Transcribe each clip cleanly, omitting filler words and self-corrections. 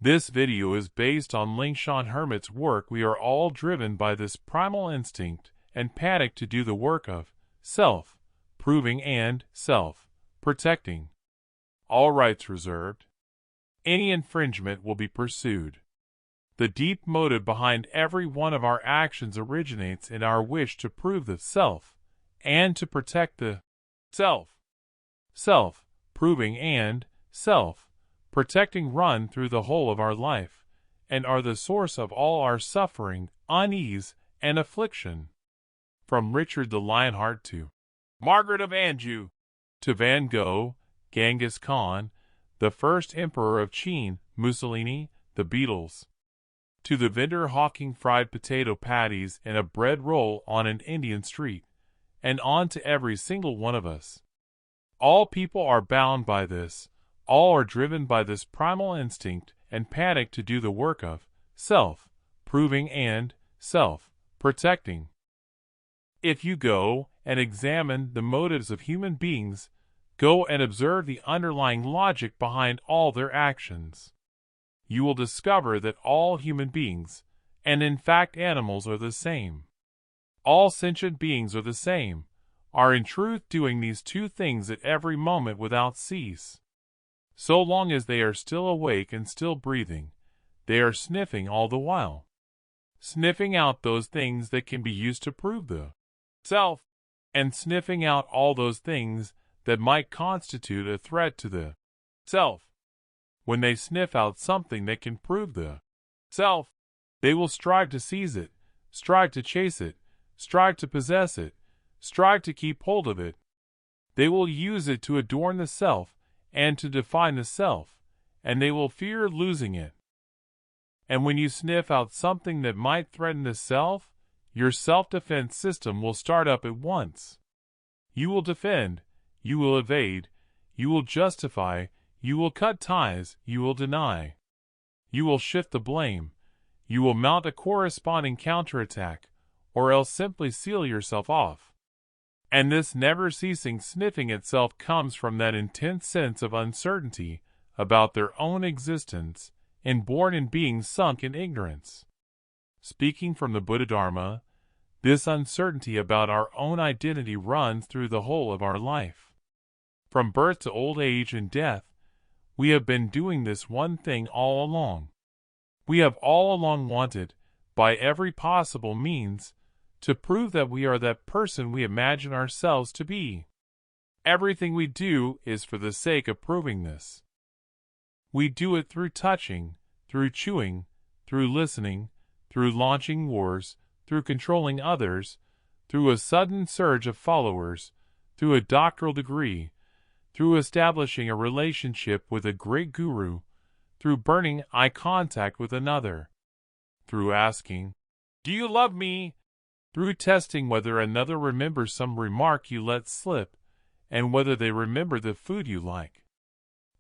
This video is based on Lingshan Hermit's work. We are all driven by this primal instinct and panic to do the work of self-proving and self-protecting. All rights reserved. Any infringement will be pursued. The deep motive behind every one of our actions originates in our wish to prove the self and to protect the self. Self-proving and self-protecting run through the whole of our life and are the source of all our suffering, unease, and affliction. From Richard the Lionheart to Margaret of Anjou, to Van Gogh, Genghis Khan, the first emperor of China, Mussolini, the Beatles, to the vendor hawking fried potato patties and a bread roll on an Indian street, and on to every single one of us. All people are bound by this, all are driven by this primal instinct and panic to do the work of self-proving and self-protecting. If you go and examine the motives of human beings, go and observe the underlying logic behind all their actions, you will discover that all human beings, and in fact animals, are the same. All sentient beings are the same, are in truth doing these two things at every moment without cease. So long as they are still awake and still breathing, they are sniffing all the while. Sniffing out those things that can be used to prove the self, and sniffing out all those things that might constitute a threat to the self. When they sniff out something that can prove the self, they will strive to seize it, strive to chase it, strive to possess it, strive to keep hold of it. They will use it to adorn the self and to define the self, and they will fear losing it. And when you sniff out something that might threaten the self, your self-defense system will start up at once. You will defend, you will evade, you will justify, you will cut ties, you will deny. You will shift the blame, you will mount a corresponding counterattack, or else simply seal yourself off. And this never-ceasing sniffing itself comes from that intense sense of uncertainty about their own existence, inborn in being sunk in ignorance. Speaking from the Buddha Dharma, this uncertainty about our own identity runs through the whole of our life. From birth to old age and death, we have been doing this one thing all along. We have all along wanted, by every possible means, to prove that we are that person we imagine ourselves to be. Everything we do is for the sake of proving this. We do it through touching, through chewing, through listening, through launching wars, through controlling others, through a sudden surge of followers, through a doctoral degree, through establishing a relationship with a great guru, through burning eye contact with another, through asking, "Do you love me?" through testing whether another remembers some remark you let slip, and whether they remember the food you like,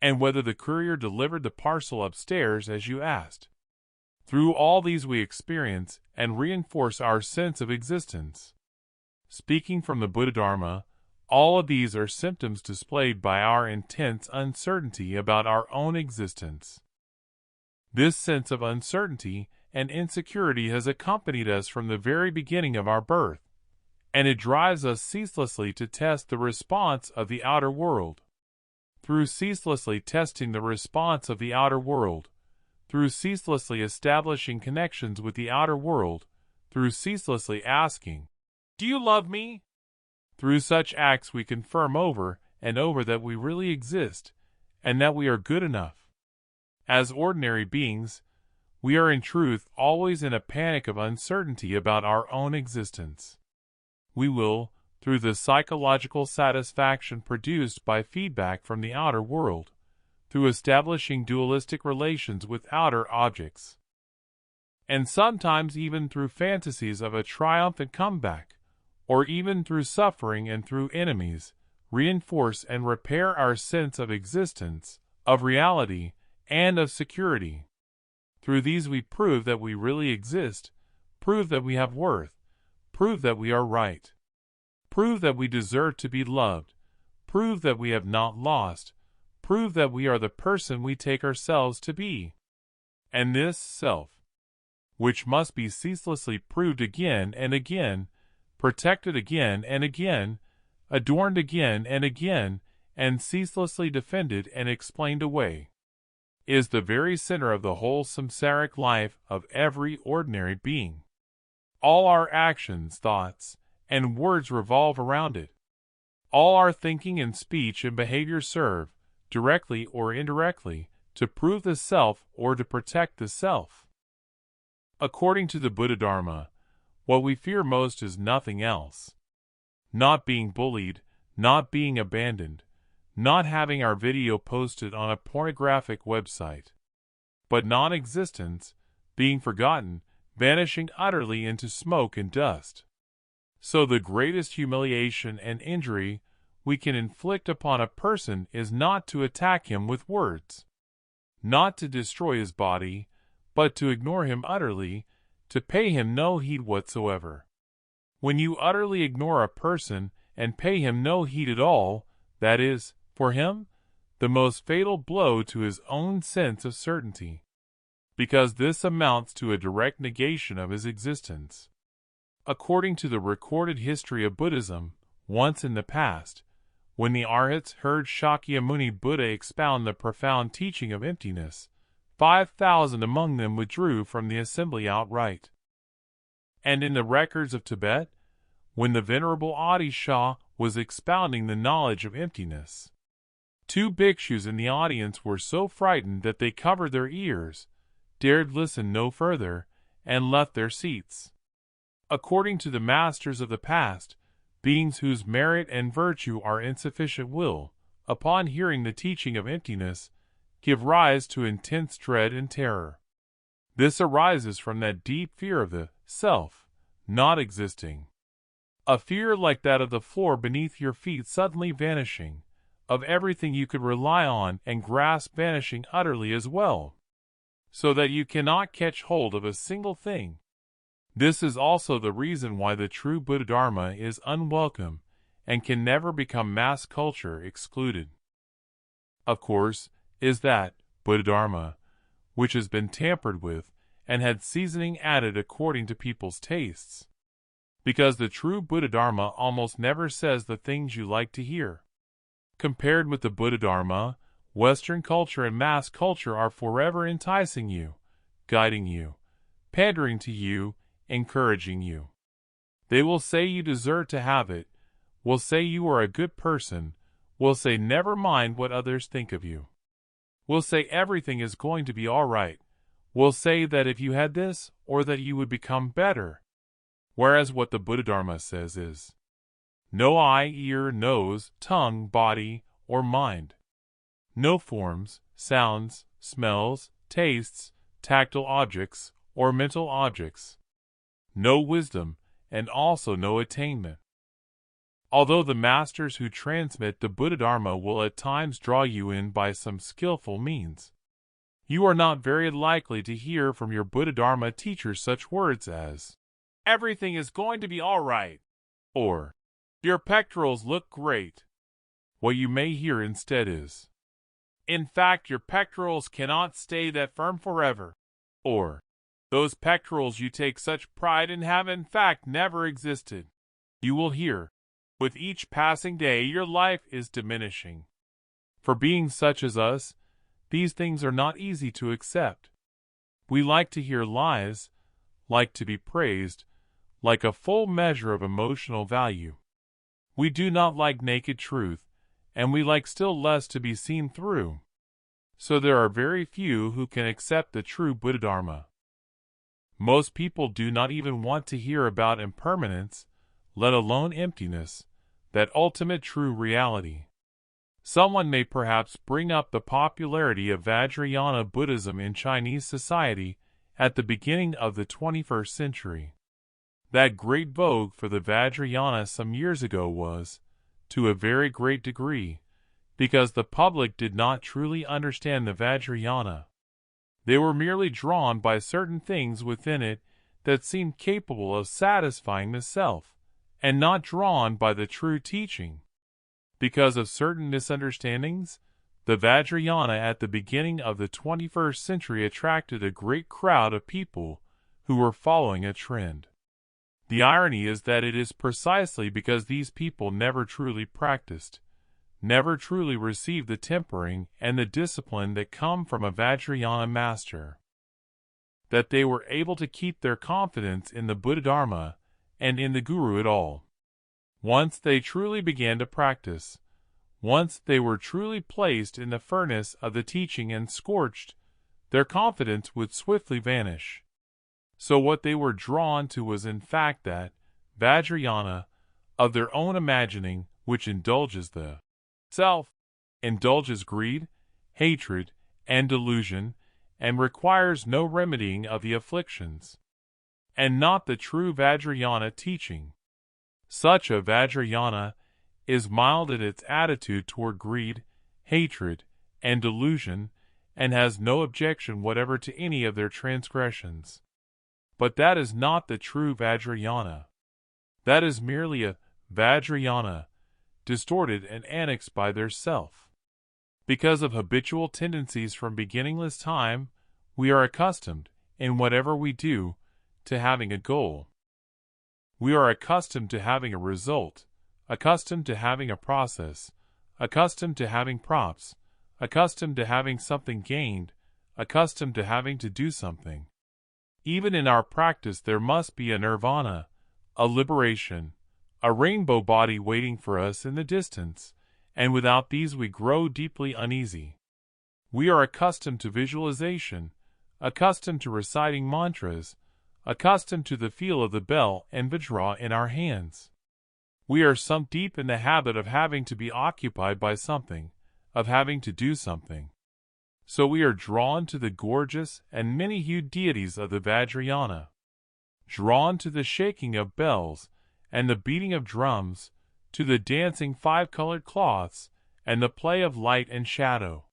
and whether the courier delivered the parcel upstairs as you asked. Through all these we experience and reinforce our sense of existence. Speaking from the Buddha Dharma, all of these are symptoms displayed by our intense uncertainty about our own existence. This sense of uncertainty and insecurity has accompanied us from the very beginning of our birth, and it drives us ceaselessly to test the response of the outer world. Through ceaselessly testing the response of the outer world, through ceaselessly establishing connections with the outer world, through ceaselessly asking, "Do you love me?" Through such acts we confirm over and over that we really exist, and that we are good enough. As ordinary beings, we are in truth always in a panic of uncertainty about our own existence. We will, through the psychological satisfaction produced by feedback from the outer world, through establishing dualistic relations with outer objects, and sometimes even through fantasies of a triumphant comeback, or even through suffering and through enemies, reinforce and repair our sense of existence, of reality, and of security. Through these we prove that we really exist, prove that we have worth, prove that we are right, prove that we deserve to be loved, prove that we have not lost, prove that we are the person we take ourselves to be. And this self, which must be ceaselessly proved again and again, protected again and again, adorned again and ceaselessly defended and explained away, is the very center of the whole samsaric life of every ordinary being. All our actions, thoughts, and words revolve around it. All our thinking and speech and behavior serve, directly or indirectly, to prove the self or to protect the self. According to the Buddha Dharma, what we fear most is nothing else. Not being bullied, not being abandoned, not having our video posted on a pornographic website, but non-existence, being forgotten, vanishing utterly into smoke and dust. So the greatest humiliation and injury we can inflict upon a person is not to attack him with words, not to destroy his body, but to ignore him utterly, to pay him no heed whatsoever. When you utterly ignore a person and pay him no heed at all, that is, for him, the most fatal blow to his own sense of certainty, because this amounts to a direct negation of his existence. According to the recorded history of Buddhism, once in the past, when the Arhats heard Shakyamuni Buddha expound the profound teaching of emptiness, 5,000 among them withdrew from the assembly outright. And in the records of Tibet, when the Venerable Adi Shah was expounding the knowledge of emptiness, 2 bhikshus in the audience were so frightened that they covered their ears, dared listen no further, and left their seats. According to the masters of the past, beings whose merit and virtue are insufficient will, upon hearing the teaching of emptiness, give rise to intense dread and terror. This arises from that deep fear of the self not existing. A fear like that of the floor beneath your feet suddenly vanishing, of everything you could rely on and grasp vanishing utterly as well, so that you cannot catch hold of a single thing. This is also the reason why the true Buddha Dharma is unwelcome and can never become mass culture excluded. Of course, is that Buddha Dharma, which has been tampered with and had seasoning added according to people's tastes. Because the true Buddha Dharma almost never says the things you like to hear. Compared with the Buddha Dharma, Western culture and mass culture are forever enticing you, guiding you, pandering to you, encouraging you. They will say you deserve to have it, will say you are a good person, will say never mind what others think of you, will say everything is going to be all right, will say that if you had this, or that you would become better. Whereas what the Buddha Dharma says is, no eye, ear, nose, tongue, body, or mind. No forms, sounds, smells, tastes, tactile objects, or mental objects. No wisdom, and also no attainment. Although the masters who transmit the Buddha Dharma will at times draw you in by some skillful means, you are not very likely to hear from your Buddha Dharma teacher such words as, everything is going to be all right, or, your pectorals look great. What you may hear instead is, in fact, your pectorals cannot stay that firm forever, or, those pectorals you take such pride in have in fact never existed. You will hear, with each passing day your life is diminishing. For beings such as us, these things are not easy to accept. We like to hear lies, like to be praised, like a full measure of emotional value. We do not like naked truth, and we like still less to be seen through. So there are very few who can accept the true Buddha Dharma. Most people do not even want to hear about impermanence, let alone emptiness, that ultimate true reality. Someone may perhaps bring up the popularity of Vajrayana Buddhism in Chinese society at the beginning of the 21st century. That great vogue for the Vajrayana some years ago was, to a very great degree, because the public did not truly understand the Vajrayana. They were merely drawn by certain things within it that seemed capable of satisfying the self, and not drawn by the true teaching. Because of certain misunderstandings, The Vajrayana at the beginning of the 21st century attracted a great crowd of people who were following a trend. The irony is that it is precisely because these people never truly practiced, never truly received the tempering and the discipline that come from a Vajrayana master, that they were able to keep their confidence in the Buddha-dharma and in the Guru at all. Once they truly began to practice, once they were truly placed in the furnace of the teaching and scorched, their confidence would swiftly vanish. So what they were drawn to was in fact that Vajrayana of their own imagining, which indulges the self, indulges greed, hatred, and delusion, and requires no remedying of the afflictions, and not the true Vajrayana teaching. Such a Vajrayana is mild in its attitude toward greed, hatred, and delusion, and has no objection whatever to any of their transgressions. But that is not the true Vajrayana. That is merely a Vajrayana, distorted and annexed by their self. Because of habitual tendencies from beginningless time, we are accustomed, in whatever we do, to having a goal. We are accustomed to having a result, accustomed to having a process, accustomed to having props, accustomed to having something gained, accustomed to having to do something. Even in our practice there must be a nirvana, a liberation, a rainbow body waiting for us in the distance, and without these we grow deeply uneasy. We are accustomed to visualization, accustomed to reciting mantras, accustomed to the feel of the bell and vajra in our hands. We are sunk deep in the habit of having to be occupied by something, of having to do something. So we are drawn to the gorgeous and many-hued deities of the Vajrayana, drawn to the shaking of bells and the beating of drums, to the dancing five-colored cloths and the play of light and shadow.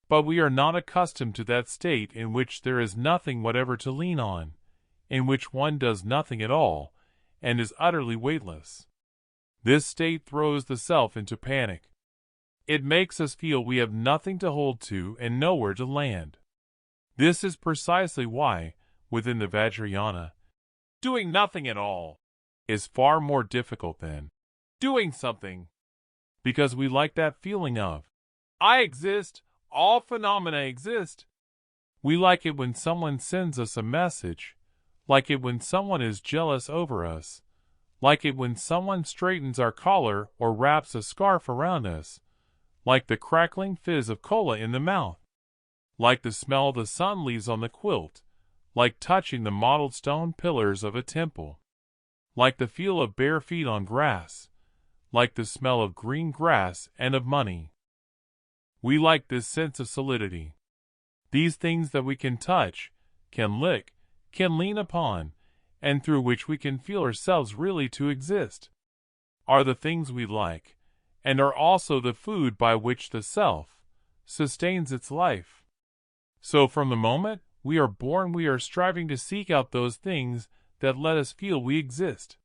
But we are not accustomed to that state in which there is nothing whatever to lean on, in which one does nothing at all, and is utterly weightless. This state throws the self into panic. It makes us feel we have nothing to hold to and nowhere to land. This is precisely why, within the Vajrayana, doing nothing at all is far more difficult than doing something, because we like that feeling of, I exist, all phenomena exist. We like it when someone sends us a message, like it when someone is jealous over us, like it when someone straightens our collar or wraps a scarf around us, like the crackling fizz of cola in the mouth, like the smell the sun leaves on the quilt, like touching the mottled stone pillars of a temple, like the feel of bare feet on grass, like the smell of green grass and of money. We like this sense of solidity. These things that we can touch, can lick, can lean upon, and through which we can feel ourselves really to exist, are the things we like, and are also the food by which the self sustains its life. So from the moment we are born we are striving to seek out those things that let us feel we exist.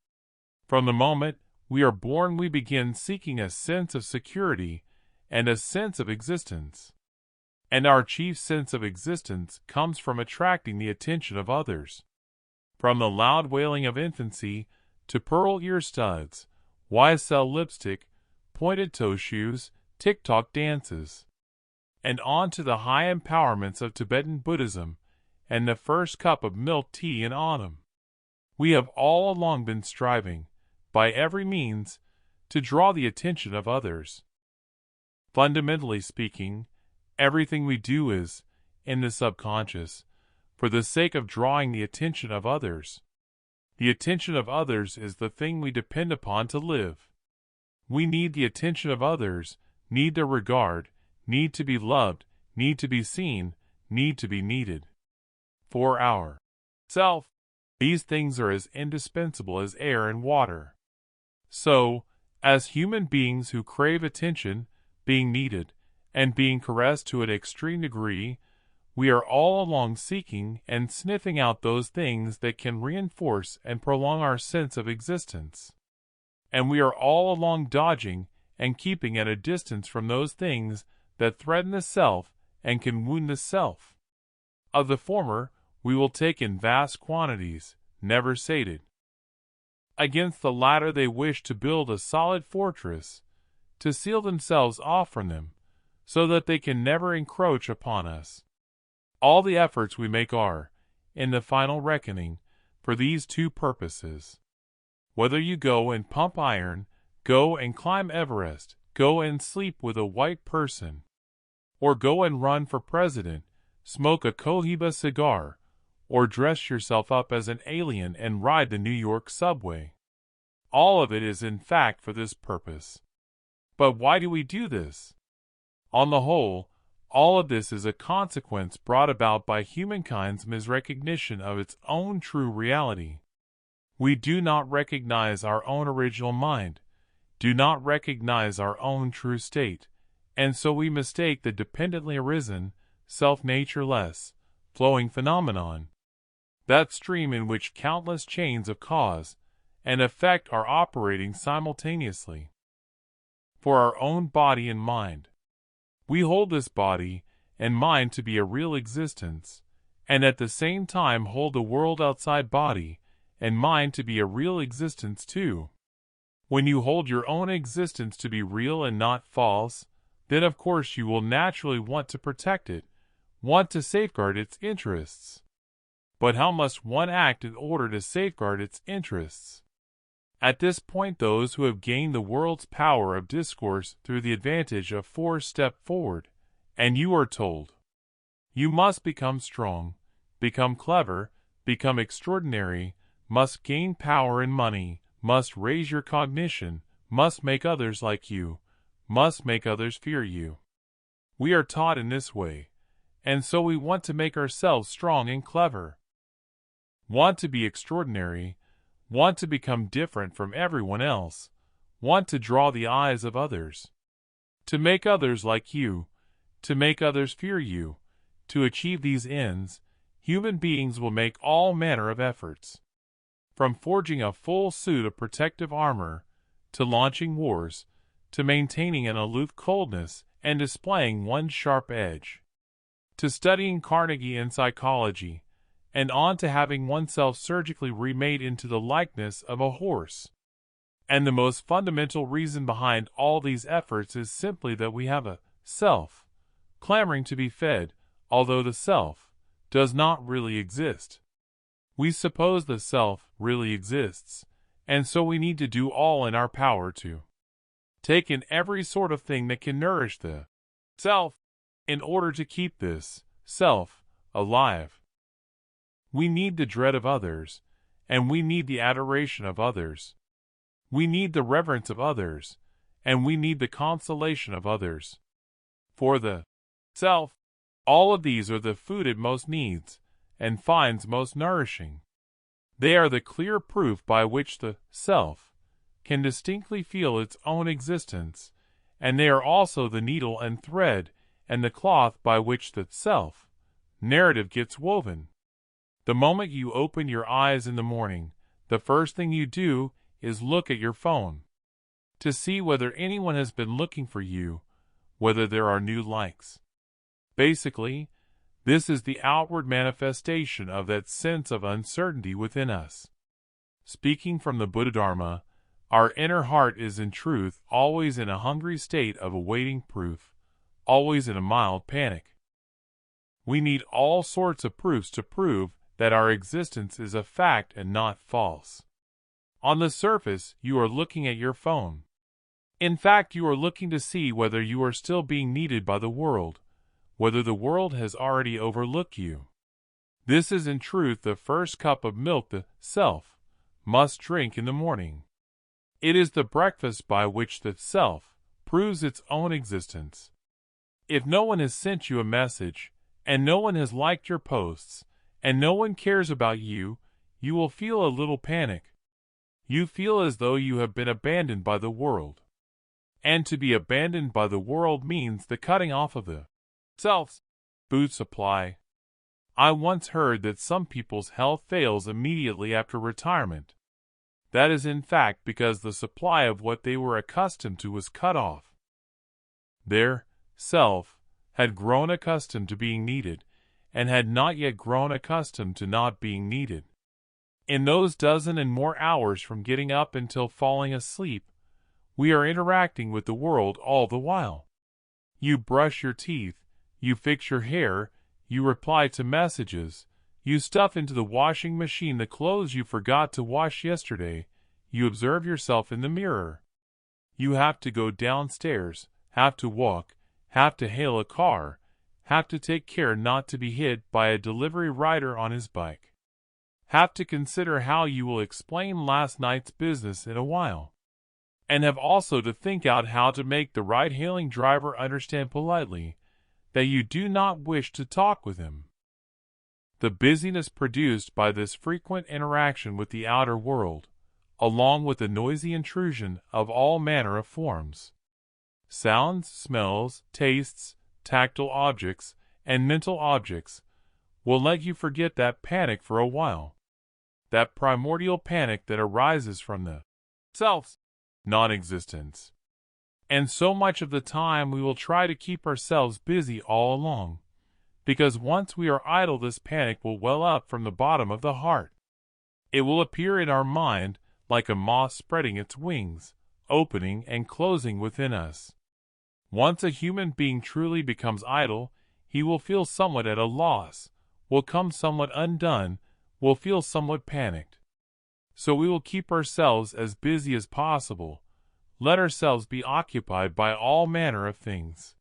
From the moment we are born we begin seeking a sense of security and a sense of existence. And our chief sense of existence comes from attracting the attention of others. From the loud wailing of infancy to pearl ear studs, YSL lipstick, pointed toe shoes, TikTok dances, and on to the high empowerments of Tibetan Buddhism and the first cup of milk tea in autumn. We have all along been striving, by every means, to draw the attention of others. Fundamentally speaking, everything we do is, in the subconscious, for the sake of drawing the attention of others. The attention of others is the thing we depend upon to live. We need the attention of others, need their regard, need to be loved, need to be seen, need to be needed. For our self, these things are as indispensable as air and water. So, as human beings who crave attention, being needed, and being caressed to an extreme degree, we are all along seeking and sniffing out those things that can reinforce and prolong our sense of existence. And we are all along dodging and keeping at a distance from those things that threaten the self and can wound the self. Of the former, we will take in vast quantities, never sated. Against the latter they wish to build a solid fortress, to seal themselves off from them, so that they can never encroach upon us. All the efforts we make are, in the final reckoning, for these two purposes. Whether you go and pump iron, go and climb Everest, go and sleep with a white person, or go and run for president, smoke a Cohiba cigar, or dress yourself up as an alien and ride the New York subway. All of it is in fact for this purpose. But why do we do this? On the whole, all of this is a consequence brought about by humankind's misrecognition of its own true reality. We do not recognize our own original mind, do not recognize our own true state, and so we mistake the dependently arisen, self-nature-less, flowing phenomenon, that stream in which countless chains of cause and effect are operating simultaneously, for our own body and mind. We hold this body and mind to be a real existence, and at the same time hold the world outside body and mind to be a real existence too. When you hold your own existence to be real and not false, then of course you will naturally want to protect it, want to safeguard its interests. But how must one act in order to safeguard its interests? At this point those who have gained the world's power of discourse through the advantage of force step forward, and you are told, you must become strong, become clever, become extraordinary, must gain power and money, must raise your cognition, must make others like you, must make others fear you. We are taught in this way, and so we want to make ourselves strong and clever, want to be extraordinary, want to become different from everyone else, want to draw the eyes of others, to make others like you, to make others fear you. To achieve these ends, human beings will make all manner of efforts, from forging a full suit of protective armor, to launching wars, to maintaining an aloof coldness and displaying one sharp edge, to studying Carnegie and psychology, and on to having oneself surgically remade into the likeness of a horse. And the most fundamental reason behind all these efforts is simply that we have a self, clamoring to be fed, although the self does not really exist. We suppose the self really exists, and so we need to do all in our power to take in every sort of thing that can nourish the self in order to keep this self alive. We need the dread of others, and we need the adoration of others. We need the reverence of others, and we need the consolation of others. For the self, all of these are the food it most needs, and finds most nourishing. They are the clear proof by which the self can distinctly feel its own existence, and they are also the needle and thread and the cloth by which the self narrative gets woven. The moment you open your eyes in the morning, the first thing you do is look at your phone to see whether anyone has been looking for you, whether there are new likes. Basically, this is the outward manifestation of that sense of uncertainty within us. Speaking from the Buddha-dharma, our inner heart is in truth always in a hungry state of awaiting proof, always in a mild panic. We need all sorts of proofs to prove that our existence is a fact and not false. On the surface, you are looking at your phone. In fact, you are looking to see whether you are still being needed by the world, whether the world has already overlooked you. This is in truth the first cup of milk the self must drink in the morning. It is the breakfast by which the self proves its own existence. If no one has sent you a message, and no one has liked your posts, and no one cares about you, you will feel a little panic. You feel as though you have been abandoned by the world. And to be abandoned by the world means the cutting off of the self's food supply. I once heard that some people's health fails immediately after retirement. That is in fact because the supply of what they were accustomed to was cut off. Their self had grown accustomed to being needed, and had not yet grown accustomed to not being needed. In those dozen and more hours from getting up until falling asleep, we are interacting with the world all the while. You brush your teeth, you fix your hair, you reply to messages, you stuff into the washing machine the clothes you forgot to wash yesterday, you observe yourself in the mirror. You have to go downstairs, have to walk, have to hail a car, have to take care not to be hit by a delivery rider on his bike. Have to consider how you will explain last night's business in a while. And have also to think out how to make the ride-hailing driver understand politely that you do not wish to talk with him. The busyness produced by this frequent interaction with the outer world, along with the noisy intrusion of all manner of forms, sounds, smells, tastes, tactile objects, and mental objects, will let you forget that panic for a while. That primordial panic that arises from the self's non-existence. And so much of the time we will try to keep ourselves busy all along, because once we are idle this panic will well up from the bottom of the heart. It will appear in our mind like a moth spreading its wings, opening and closing within us. Once a human being truly becomes idle, he will feel somewhat at a loss, will come somewhat undone, will feel somewhat panicked. So we will keep ourselves as busy as possible, let ourselves be occupied by all manner of things.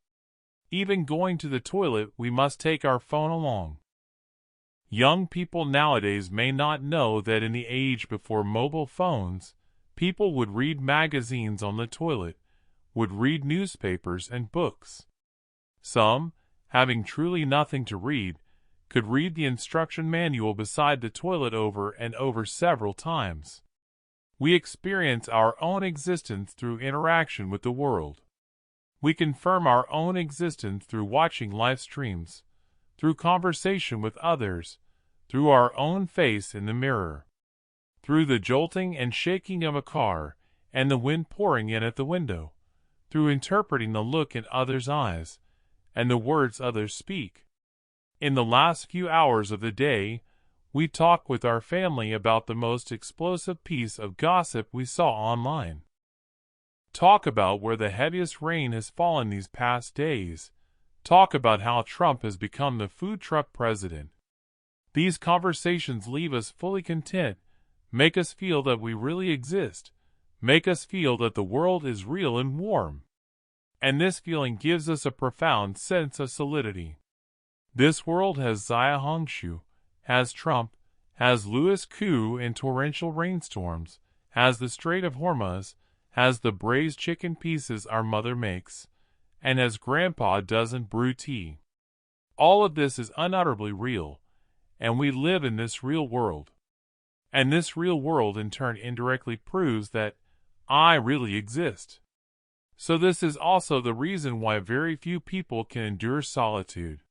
Even going to the toilet, we must take our phone along. Young people nowadays may not know that in the age before mobile phones, people would read magazines on the toilet, would read newspapers and books. Some, having truly nothing to read, could read the instruction manual beside the toilet over and over several times. We experience our own existence through interaction with the world. We confirm our own existence through watching live streams, through conversation with others, through our own face in the mirror, through the jolting and shaking of a car and the wind pouring in at the window, through interpreting the look in others' eyes and the words others speak. In the last few hours of the day, we talk with our family about the most explosive piece of gossip we saw online. Talk about where the heaviest rain has fallen these past days. Talk about how Trump has become the food truck president. These conversations leave us fully content, make us feel that we really exist, make us feel that the world is real and warm. And this feeling gives us a profound sense of solidity. This world has Zia Hongshu, has Trump, has Louis Koo in torrential rainstorms, has the Strait of Hormuz, has the braised chicken pieces our mother makes, and has Grandpa doesn't brew tea. All of this is unutterably real, and we live in this real world. And this real world in turn indirectly proves that I really exist. So this is also the reason why very few people can endure solitude.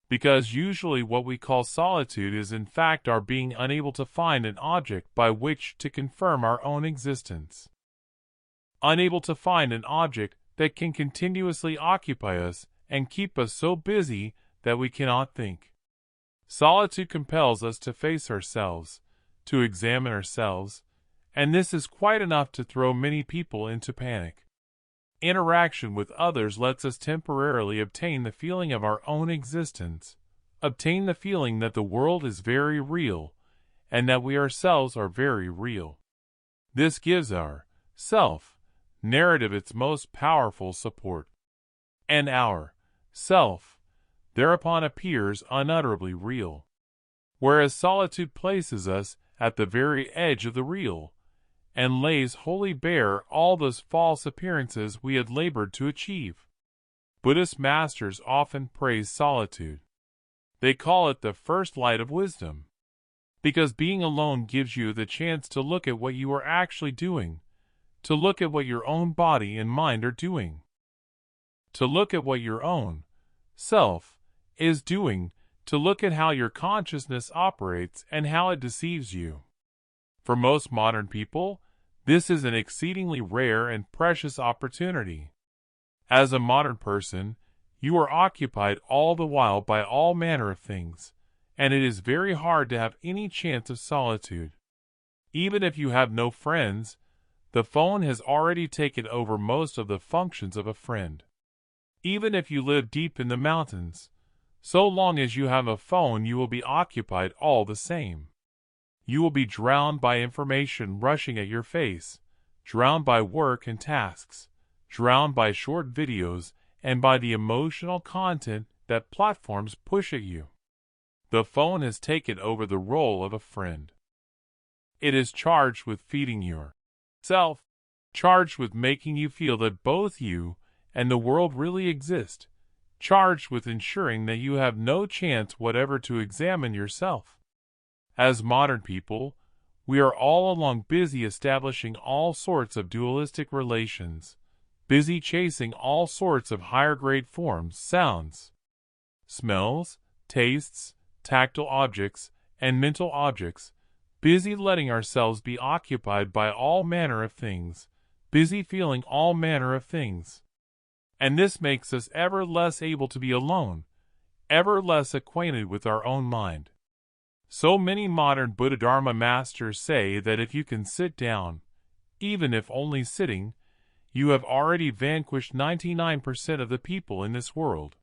Because usually what we call solitude is in fact our being unable to find an object by which to confirm our own existence. Unable to find an object that can continuously occupy us and keep us so busy that we cannot think. Solitude compels us to face ourselves, to examine ourselves, and this is quite enough to throw many people into panic. Interaction with others lets us temporarily obtain the feeling of our own existence, obtain the feeling that the world is very real, and that we ourselves are very real. This gives our self narrative its most powerful support. And our self thereupon appears unutterably real. Whereas solitude places us at the very edge of the real, and lays wholly bare all those false appearances we had labored to achieve. Buddhist masters often praise solitude. They call it the first light of wisdom, because being alone gives you the chance to look at what you are actually doing, to look at what your own body and mind are doing, to look at what your own self is doing, to look at how your consciousness operates and how it deceives you. For most modern people, this is an exceedingly rare and precious opportunity. As a modern person, You are occupied all the while by all manner of things, and it is very hard to have any chance of solitude. Even if you have no friends, the phone has already taken over most of the functions of a friend. Even if you live deep in the mountains, so long as you have a phone, you will be occupied all the same. You will be drowned by information rushing at your face, drowned by work and tasks, drowned by short videos, and by the emotional content that platforms push at you. The phone has taken over the role of a friend. It is charged with feeding yourself, charged with making you feel that both you and the world really exist, charged with ensuring that you have no chance whatever to examine yourself. As modern people, we are all along busy establishing all sorts of dualistic relations, busy chasing all sorts of higher-grade forms, sounds, smells, tastes, tactile objects, and mental objects, busy letting ourselves be occupied by all manner of things, busy feeling all manner of things. And this makes us ever less able to be alone, ever less acquainted with our own mind. So many modern Buddha-Dharma masters say that if you can sit down, even if only sitting, you have already vanquished 99% of the people in this world.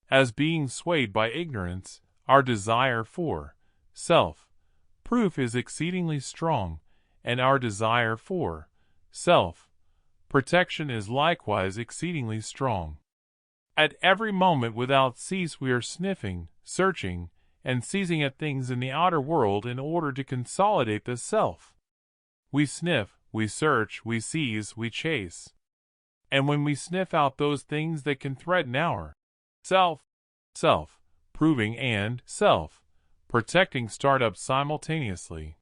As being swayed by ignorance, our desire for self-proof is exceedingly strong, and our desire for self-protection is likewise exceedingly strong. At every moment without cease we are sniffing, searching, and seizing at things in the outer world in order to consolidate the self. We sniff, we search, we seize, we chase. And when we sniff out those things that can threaten our self-proving and self-protecting start up simultaneously.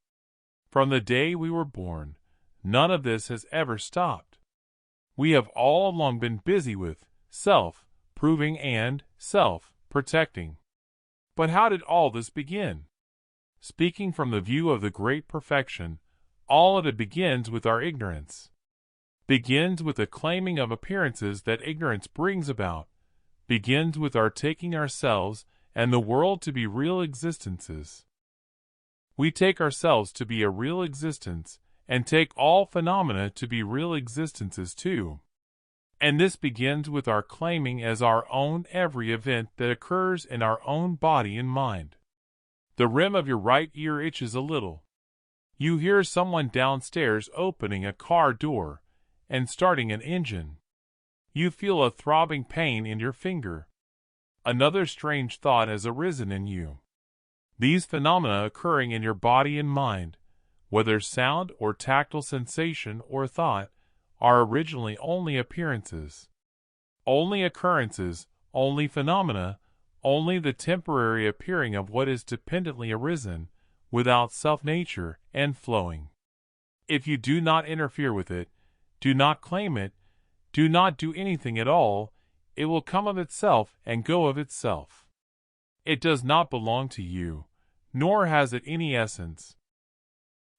From the day we were born, none of this has ever stopped. We have all along been busy with self-proving and self-protecting. But how did all this begin? Speaking from the view of the great perfection, all of it begins with our ignorance. Begins with the claiming of appearances that ignorance brings about. Begins with our taking ourselves and the world to be real existences. We take ourselves to be a real existence, and take all phenomena to be real existences too. And this begins with our claiming as our own every event that occurs in our own body and mind. The rim of your right ear itches a little. You hear someone downstairs opening a car door and starting an engine. You feel a throbbing pain in your finger. Another strange thought has arisen in you. These phenomena occurring in your body and mind, whether sound or tactile sensation or thought, are originally only appearances, only occurrences, only phenomena, only the temporary appearing of what is dependently arisen, without self-nature and flowing. If you do not interfere with it, do not claim it, do not do anything at all, it will come of itself and go of itself. It does not belong to you, nor has it any essence.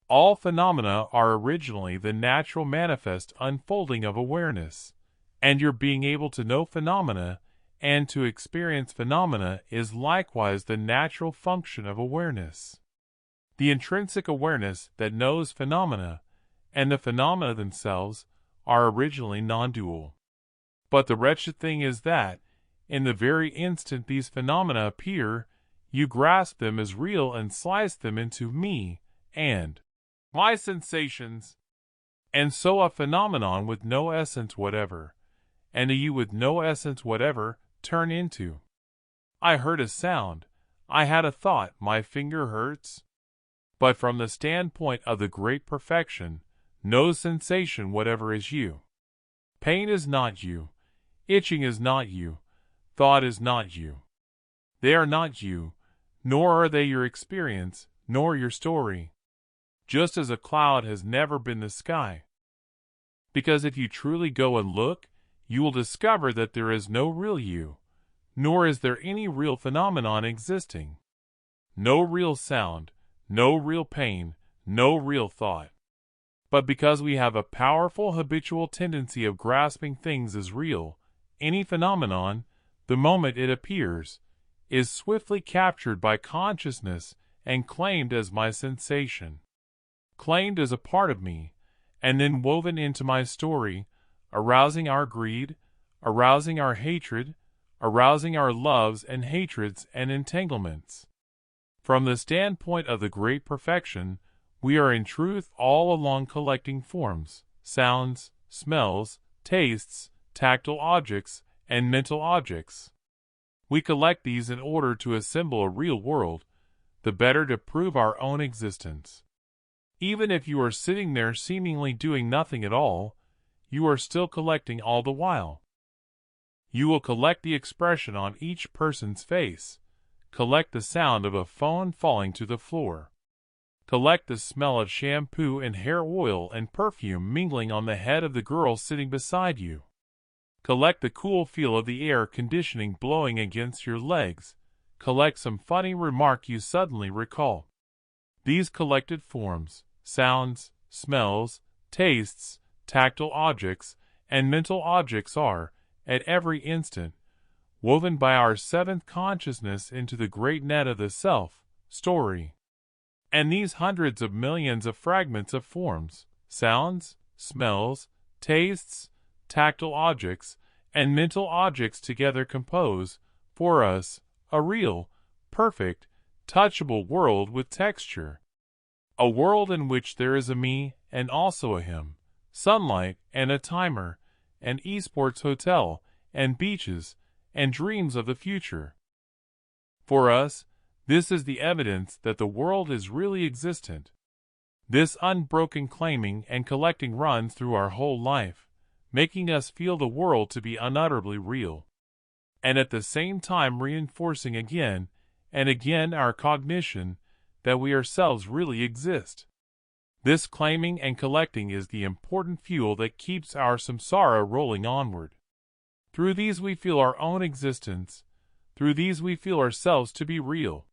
All phenomena are originally the natural manifest unfolding of awareness, and your being able to know phenomena and to experience phenomena is likewise the natural function of awareness. The intrinsic awareness that knows phenomena and the phenomena themselves are originally non-dual. But the wretched thing is that, in the very instant these phenomena appear, you grasp them as real and slice them into me and my sensations. And so a phenomenon with no essence whatever, and a you with no essence whatever, turn into, I heard a sound, I had a thought, my finger hurts. But from the standpoint of the great perfection, no sensation whatever is you. Pain is not you, itching is not you, thought is not you. They are not you, nor are they your experience, nor your story. Just as a cloud has never been the sky. Because if you truly go and look, you will discover that there is no real you, nor is there any real phenomenon existing. No real sound, no real pain, no real thought. But because we have a powerful habitual tendency of grasping things as real, any phenomenon, the moment it appears, is swiftly captured by consciousness and claimed as my sensation, claimed as a part of me, and then woven into my story, arousing our greed, arousing our hatred, arousing our loves and hatreds and entanglements. From the standpoint of the great perfection, we are in truth all along collecting forms, sounds, smells, tastes, tactile objects, and mental objects. We collect these in order to assemble a real world, the better to prove our own existence. Even if you are sitting there seemingly doing nothing at all, you are still collecting all the while. You will collect the expression on each person's face, collect the sound of a phone falling to the floor, collect the smell of shampoo and hair oil and perfume mingling on the head of the girl sitting beside you. Collect the cool feel of the air conditioning blowing against your legs. Collect some funny remark you suddenly recall. These collected forms, sounds, smells, tastes, tactile objects, and mental objects are, at every instant, woven by our seventh consciousness into the great net of the self, story. And these hundreds of millions of fragments of forms, sounds, smells, tastes, tactile objects, and mental objects together compose, for us, a real, perfect, touchable world with texture. A world in which there is a me and also a him, sunlight and a timer, an esports hotel, and beaches, and dreams of the future. For us, this is the evidence that the world is really existent. This unbroken claiming and collecting runs through our whole life, making us feel the world to be unutterably real, and at the same time reinforcing again and again our cognition that we ourselves really exist. This claiming and collecting is the important fuel that keeps our samsara rolling onward. Through these we feel our own existence, through these we feel ourselves to be real.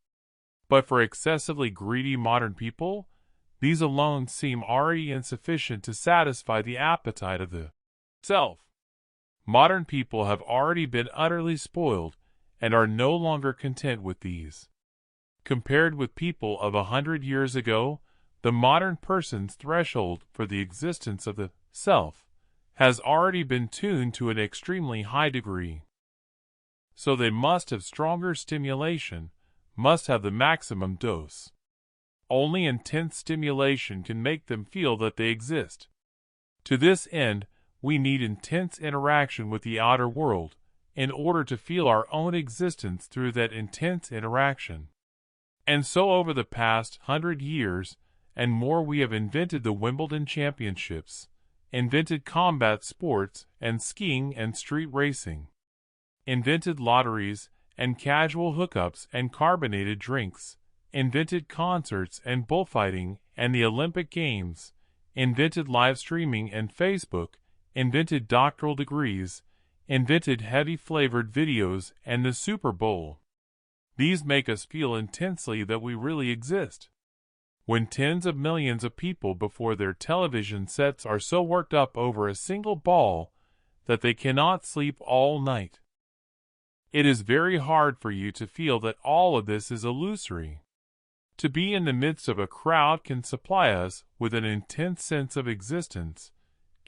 But for excessively greedy modern people, these alone seem already insufficient to satisfy the appetite of the self. Modern people have already been utterly spoiled and are no longer content with these. Compared with people of 100 years ago, the modern person's threshold for the existence of the self has already been tuned to an extremely high degree. So they must have stronger stimulation, must have the maximum dose. Only intense stimulation can make them feel that they exist. To this end, we need intense interaction with the outer world in order to feel our own existence through that intense interaction. And so over the past 100 years and more we have invented the Wimbledon Championships, invented combat sports and skiing and street racing, invented lotteries and casual hookups and carbonated drinks, invented concerts and bullfighting and the Olympic Games, invented live streaming and Facebook, invented doctoral degrees, invented heavy-flavored videos and the Super Bowl. These make us feel intensely that we really exist. When tens of millions of people before their television sets are so worked up over a single ball that they cannot sleep all night, it is very hard for you to feel that all of this is illusory. To be in the midst of a crowd can supply us with an intense sense of existence,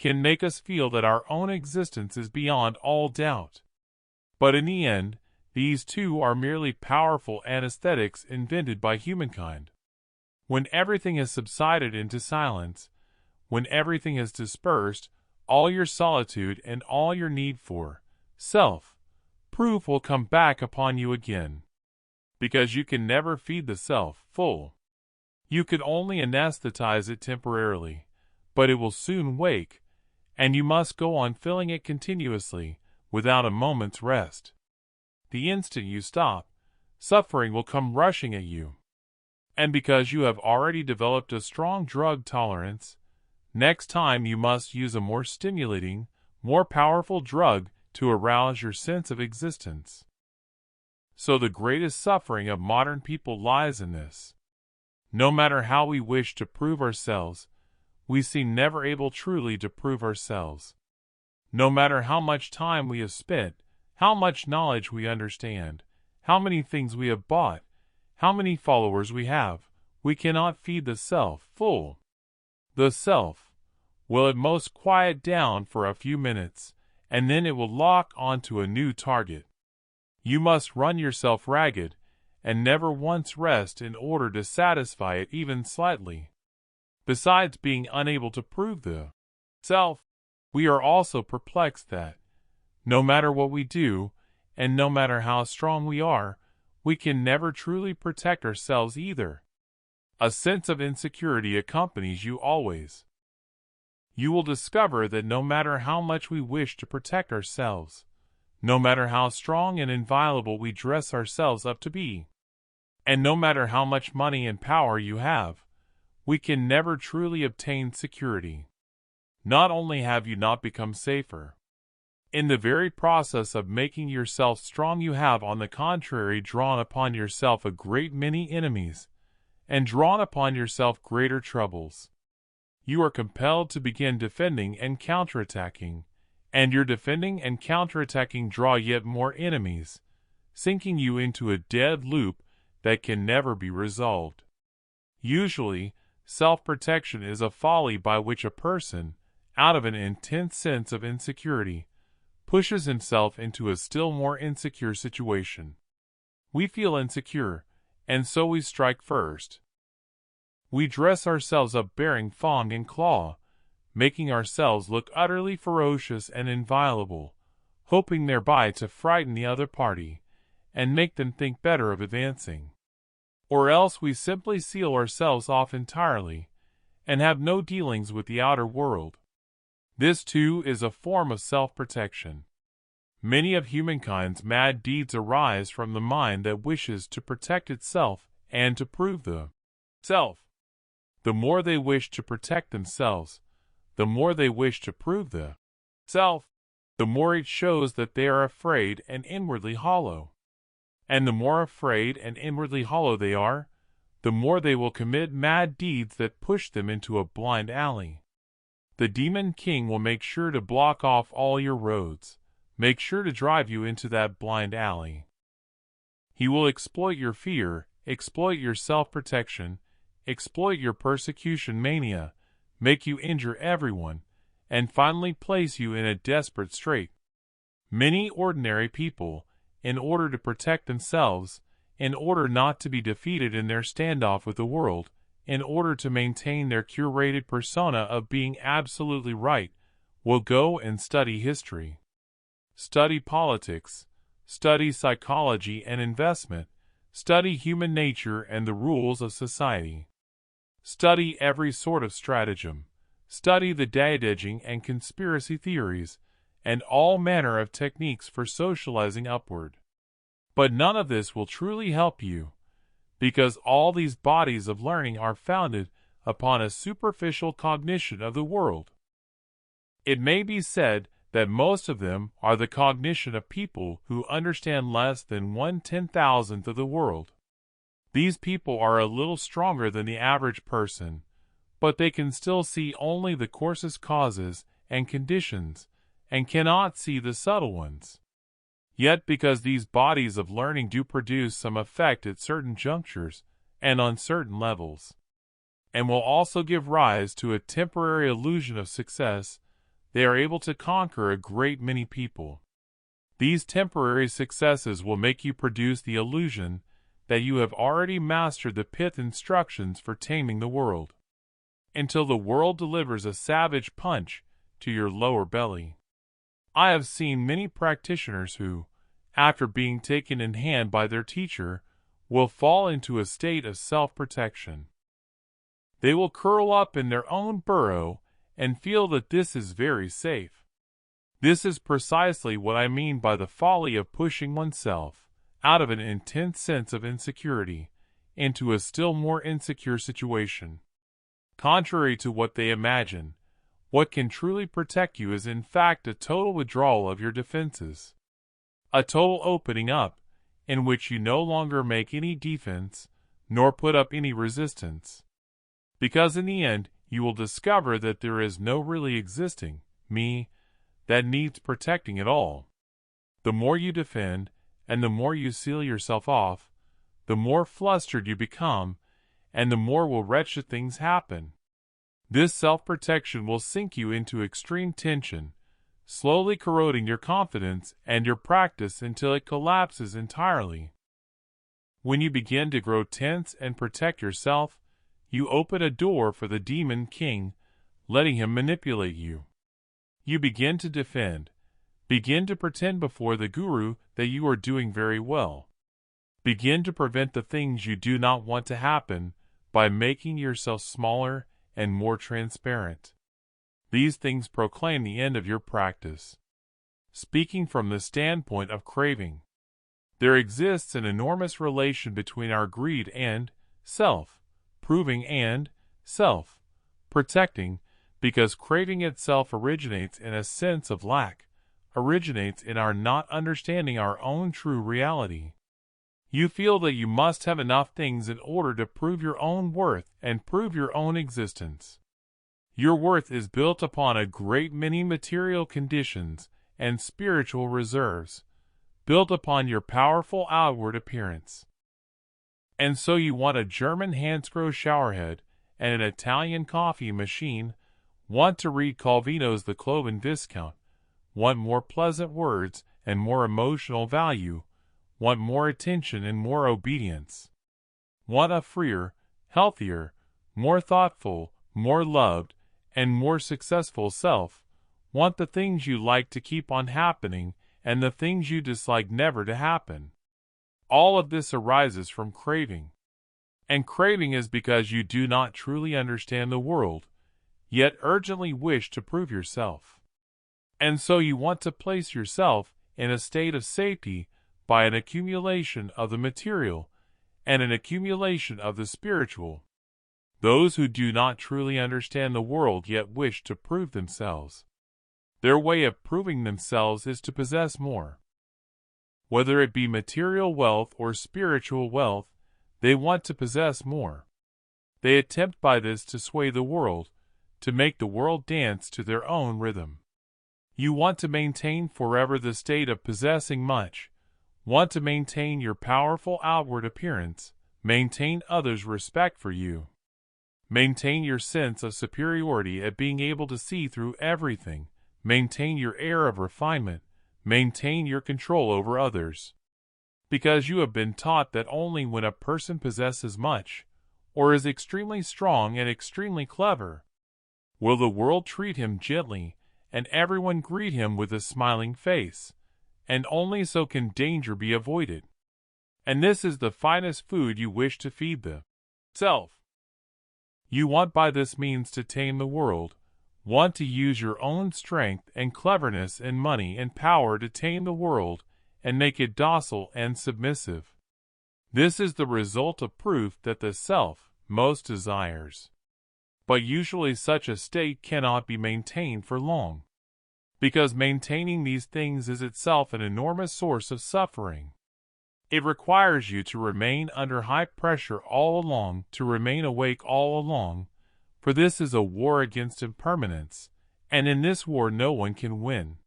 can make us feel that our own existence is beyond all doubt. But in the end, these too are merely powerful anesthetics invented by humankind. When everything has subsided into silence, when everything has dispersed, all your solitude and all your need for self-proof will come back upon you again. Because you can never feed the self full. You can only anesthetize it temporarily, but it will soon wake, and you must go on filling it continuously, without a moment's rest. The instant you stop, suffering will come rushing at you. And because you have already developed a strong drug tolerance, next time you must use a more stimulating, more powerful drug to arouse your sense of existence. So the greatest suffering of modern people lies in this. No matter how we wish to prove ourselves, we seem never able truly to prove ourselves. No matter how much time we have spent, how much knowledge we understand, how many things we have bought, how many followers we have, we cannot feed the self full. The self will at most quiet down for a few minutes, and then it will lock onto a new target. You must run yourself ragged, and never once rest in order to satisfy it even slightly. Besides being unable to prove the self, we are also perplexed that, no matter what we do, and no matter how strong we are, we can never truly protect ourselves either. A sense of insecurity accompanies you always. You will discover that no matter how much we wish to protect ourselves, no matter how strong and inviolable we dress ourselves up to be, and no matter how much money and power you have, we can never truly obtain security. Not only have you not become safer, in the very process of making yourself strong you have on the contrary drawn upon yourself a great many enemies, and drawn upon yourself greater troubles. You are compelled to begin defending and counterattacking, and your defending and counterattacking draw yet more enemies, sinking you into a dead loop that can never be resolved. Usually, self-protection is a folly by which a person, out of an intense sense of insecurity, pushes himself into a still more insecure situation. We feel insecure, and so we strike first. We dress ourselves up bearing fang and claw, making ourselves look utterly ferocious and inviolable, hoping thereby to frighten the other party, and make them think better of advancing. Or else we simply seal ourselves off entirely, and have no dealings with the outer world. This too is a form of self-protection. Many of humankind's mad deeds arise from the mind that wishes to protect itself and to prove the self. The more they wish to protect themselves, the more they wish to prove the self, the more it shows that they are afraid and inwardly hollow. And the more afraid and inwardly hollow they are, the more they will commit mad deeds that push them into a blind alley. The demon king will make sure to block off all your roads, make sure to drive you into that blind alley. He will exploit your fear, exploit your self-protection, exploit your persecution mania, make you injure everyone, and finally place you in a desperate strait. Many ordinary people, in order to protect themselves, in order not to be defeated in their standoff with the world, in order to maintain their curated persona of being absolutely right, will go and study history, study politics, study psychology and investment, study human nature and the rules of society. Study every sort of stratagem, study the diegeting and conspiracy theories, and all manner of techniques for socializing upward. But none of this will truly help you, because all these bodies of learning are founded upon a superficial cognition of the world. It may be said that most of them are the cognition of people who understand less than 1/10,000th of the world. These people are a little stronger than the average person, but they can still see only the coarsest causes and conditions, and cannot see the subtle ones. Yet because these bodies of learning do produce some effect at certain junctures and on certain levels, and will also give rise to a temporary illusion of success, they are able to conquer a great many people. These temporary successes will make you produce the illusion that you have already mastered the pith instructions for taming the world, until the world delivers a savage punch to your lower belly. I have seen many practitioners who, after being taken in hand by their teacher, will fall into a state of self-protection. They will curl up in their own burrow and feel that this is very safe. This is precisely what I mean by the folly of pushing oneself, out of an intense sense of insecurity, into a still more insecure situation. Contrary to what they imagine, what can truly protect you is in fact a total withdrawal of your defenses. A total opening up, in which you no longer make any defense, nor put up any resistance. Because in the end, you will discover that there is no really existing me that needs protecting at all. The more you defend, and the more you seal yourself off, the more flustered you become, and the more will wretched things happen. This self-protection will sink you into extreme tension, slowly corroding your confidence and your practice until it collapses entirely. When you begin to grow tense and protect yourself, you open a door for the demon king, letting him manipulate you. You begin to defend, begin to pretend before the guru that you are doing very well. Begin to prevent the things you do not want to happen by making yourself smaller and more transparent. These things proclaim the end of your practice. Speaking from the standpoint of craving, there exists an enormous relation between our greed and self-proving and self-protecting, because craving itself originates in a sense of lack, originates in our not understanding our own true reality. You feel that you must have enough things in order to prove your own worth and prove your own existence. Your worth is built upon a great many material conditions and spiritual reserves, built upon your powerful outward appearance. And so you want a German Hansgrohe showerhead and an Italian coffee machine, want to read Calvino's The Cloven Viscount, want more pleasant words and more emotional value, want more attention and more obedience. Want a freer, healthier, more thoughtful, more loved, and more successful self. Want the things you like to keep on happening and the things you dislike never to happen. All of this arises from craving. And craving is because you do not truly understand the world, yet urgently wish to prove yourself. And so you want to place yourself in a state of safety by an accumulation of the material and an accumulation of the spiritual. Those who do not truly understand the world yet wish to prove themselves. Their way of proving themselves is to possess more. Whether it be material wealth or spiritual wealth, they want to possess more. They attempt by this to sway the world, to make the world dance to their own rhythm. You want to maintain forever the state of possessing much, want to maintain your powerful outward appearance, maintain others' respect for you. Maintain your sense of superiority at being able to see through everything, maintain your air of refinement, maintain your control over others. Because you have been taught that only when a person possesses much, or is extremely strong and extremely clever, will the world treat him gently and everyone greet him with a smiling face, and only so can danger be avoided. And this is the finest food you wish to feed the self. You want by this means to tame the world, want to use your own strength and cleverness and money and power to tame the world and make it docile and submissive. This is the result of proof that the self most desires. But usually such a state cannot be maintained for long, because maintaining these things is itself an enormous source of suffering. It requires you to remain under high pressure all along, to remain awake all along, for this is a war against impermanence, and in this war no one can win.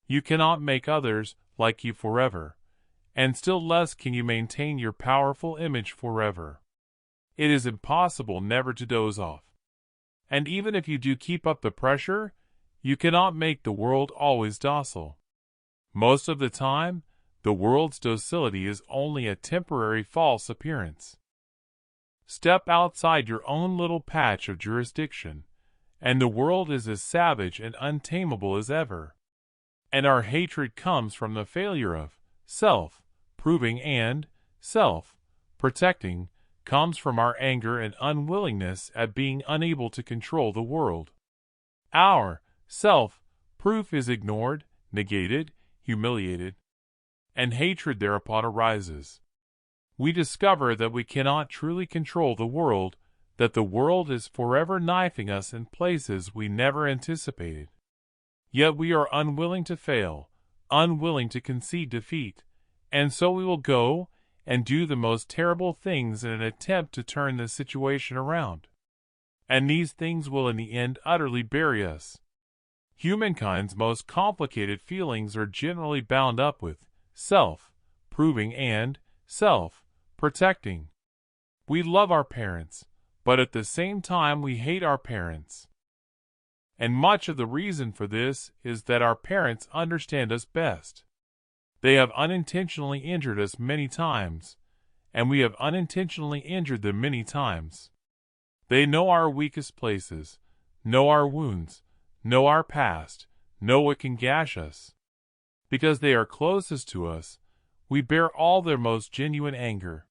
You cannot make others like you forever, and still less can you maintain your powerful image forever. It is impossible never to doze off. And even if you do keep up the pressure, you cannot make the world always docile. Most of the time, the world's docility is only a temporary false appearance. Step outside your own little patch of jurisdiction, and the world is as savage and untamable as ever. And our hatred comes from the failure of self-proving and self-protecting, comes from our anger and unwillingness at being unable to control the world. Our self-proof is ignored, negated, humiliated, and hatred thereupon arises. We discover that we cannot truly control the world, that the world is forever knifing us in places we never anticipated. Yet we are unwilling to fail, unwilling to concede defeat, and so we will go and do the most terrible things in an attempt to turn the situation around. And these things will in the end utterly bury us. Humankind's most complicated feelings are generally bound up with self-proving and self-protecting. We love our parents, but at the same time we hate our parents. And much of the reason for this is that our parents understand us best. They have unintentionally injured us many times, and we have unintentionally injured them many times. They know our weakest places, know our wounds, know our past, know what can gash us. Because they are closest to us, we bear all their most genuine anger.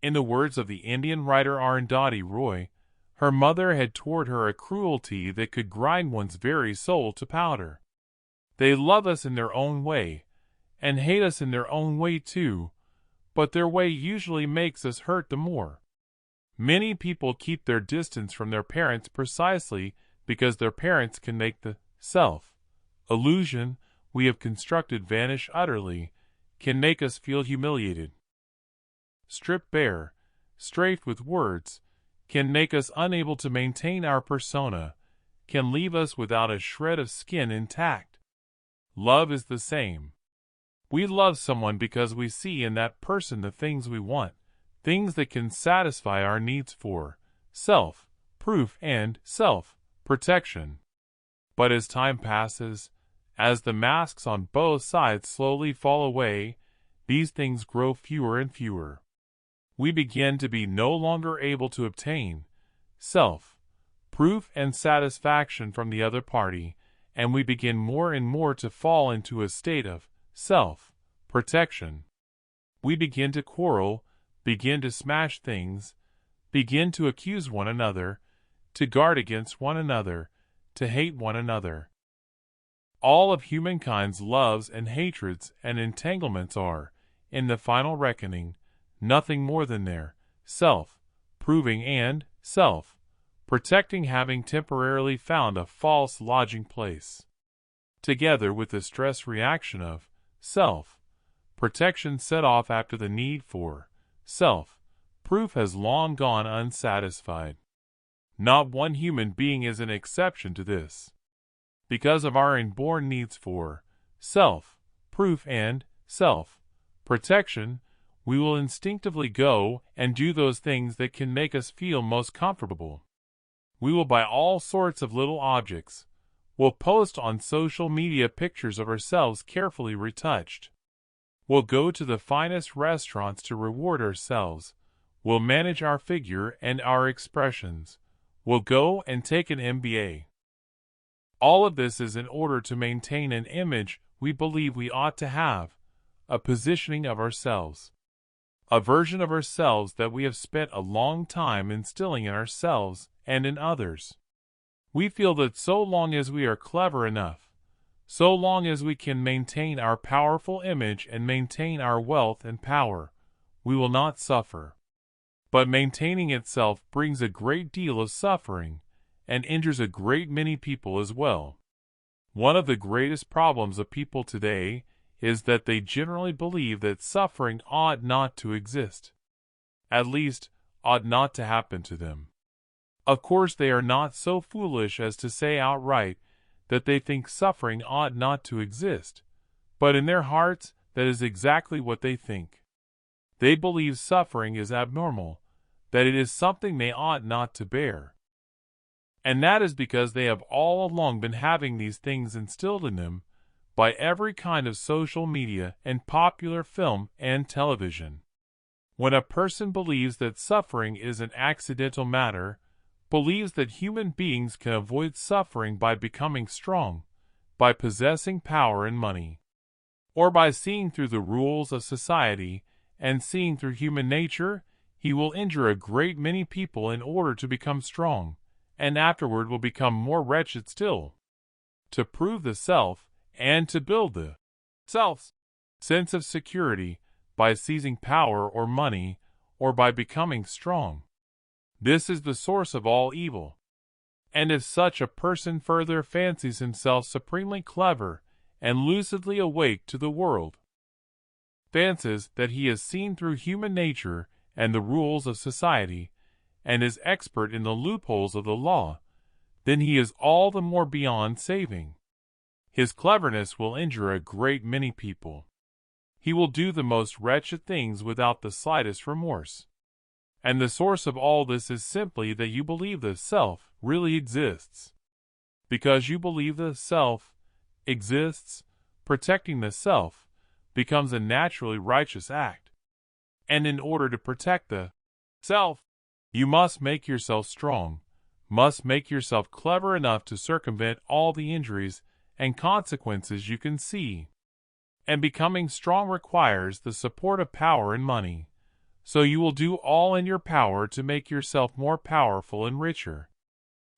In the words of the Indian writer Arundhati Roy, her mother had toward her a cruelty that could grind one's very soul to powder. They love us in their own way, and hate us in their own way too, but their way usually makes us hurt the more. Many people keep their distance from their parents precisely because their parents can make the self-illusion we have constructed vanish utterly, can make us feel humiliated. Stripped bare, strafed with words, can make us unable to maintain our persona, can leave us without a shred of skin intact. Love is the same. We love someone because we see in that person the things we want, things that can satisfy our needs for self-proof and self-protection. But as time passes, as the masks on both sides slowly fall away, these things grow fewer and fewer. We begin to be no longer able to obtain self-proof and satisfaction from the other party, and we begin more and more to fall into a state of self-protection. We begin to quarrel, begin to smash things, begin to accuse one another, to guard against one another, to hate one another. All of humankind's loves and hatreds and entanglements are, in the final reckoning, nothing more than their self-proving and self-protecting having temporarily found a false lodging place. Together with the stress reaction of self-protection set off after the need for self-proof has long gone unsatisfied. Not one human being is an exception to this. Because of our inborn needs for self-proof and self-protection, we will instinctively go and do those things that can make us feel most comfortable. We will buy all sorts of little objects. We'll post on social media pictures of ourselves carefully retouched. We'll go to the finest restaurants to reward ourselves. We'll manage our figure and our expressions. We'll go and take an MBA. All of this is in order to maintain an image we believe we ought to have, a positioning of ourselves. A version of ourselves that we have spent a long time instilling in ourselves and in others. We feel that so long as we are clever enough, so long as we can maintain our powerful image and maintain our wealth and power, we will not suffer. But maintaining itself brings a great deal of suffering and injures a great many people as well. One of the greatest problems of people today is that they generally believe that suffering ought not to exist. At least, ought not to happen to them. Of course, they are not so foolish as to say outright that they think suffering ought not to exist, but in their hearts that is exactly what they think. They believe suffering is abnormal, that it is something they ought not to bear. And that is because they have all along been having these things instilled in them by every kind of social media and popular film and television. When a person believes that suffering is an accidental matter, believes that human beings can avoid suffering by becoming strong, by possessing power and money, or by seeing through the rules of society and seeing through human nature, he will injure a great many people in order to become strong, and afterward will become more wretched still. To prove the self and to build the self's sense of security by seizing power or money or by becoming strong. This is the source of all evil. And if such a person further fancies himself supremely clever and lucidly awake to the world, fancies that he has seen through human nature and the rules of society, and is expert in the loopholes of the law, then he is all the more beyond saving. His cleverness will injure a great many people. He will do the most wretched things without the slightest remorse. And the source of all this is simply that you believe the self really exists. Because you believe the self exists, protecting the self becomes a naturally righteous act. And in order to protect the self, you must make yourself strong, must make yourself clever enough to circumvent all the injuries and consequences you can see. And becoming strong requires the support of power and money. So you will do all in your power to make yourself more powerful and richer.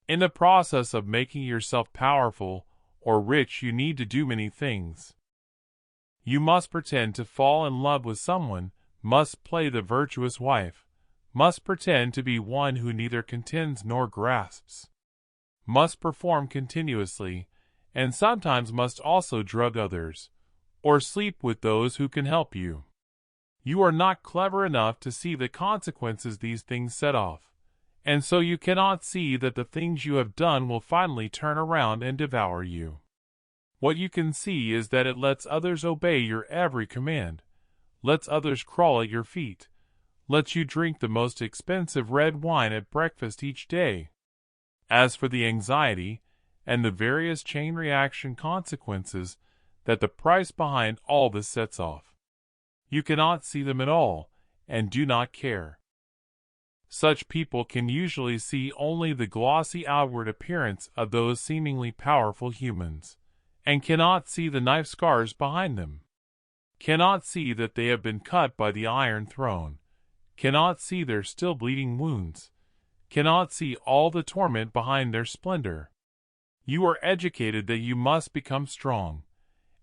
In the process of making yourself powerful or rich, you need to do many things. You must pretend to fall in love with someone, must play the virtuous wife, must pretend to be one who neither contends nor grasps, must perform continuously, and sometimes must also drug others, or sleep with those who can help you. You are not clever enough to see the consequences these things set off, and so you cannot see that the things you have done will finally turn around and devour you. What you can see is that it lets others obey your every command, lets others crawl at your feet, lets you drink the most expensive red wine at breakfast each day. As for the anxiety and the various chain reaction consequences that the price behind all this sets off, you cannot see them at all, and do not care. Such people can usually see only the glossy outward appearance of those seemingly powerful humans, and cannot see the knife scars behind them, cannot see that they have been cut by the Iron Throne, cannot see their still bleeding wounds, cannot see all the torment behind their splendor. You are educated that you must become strong,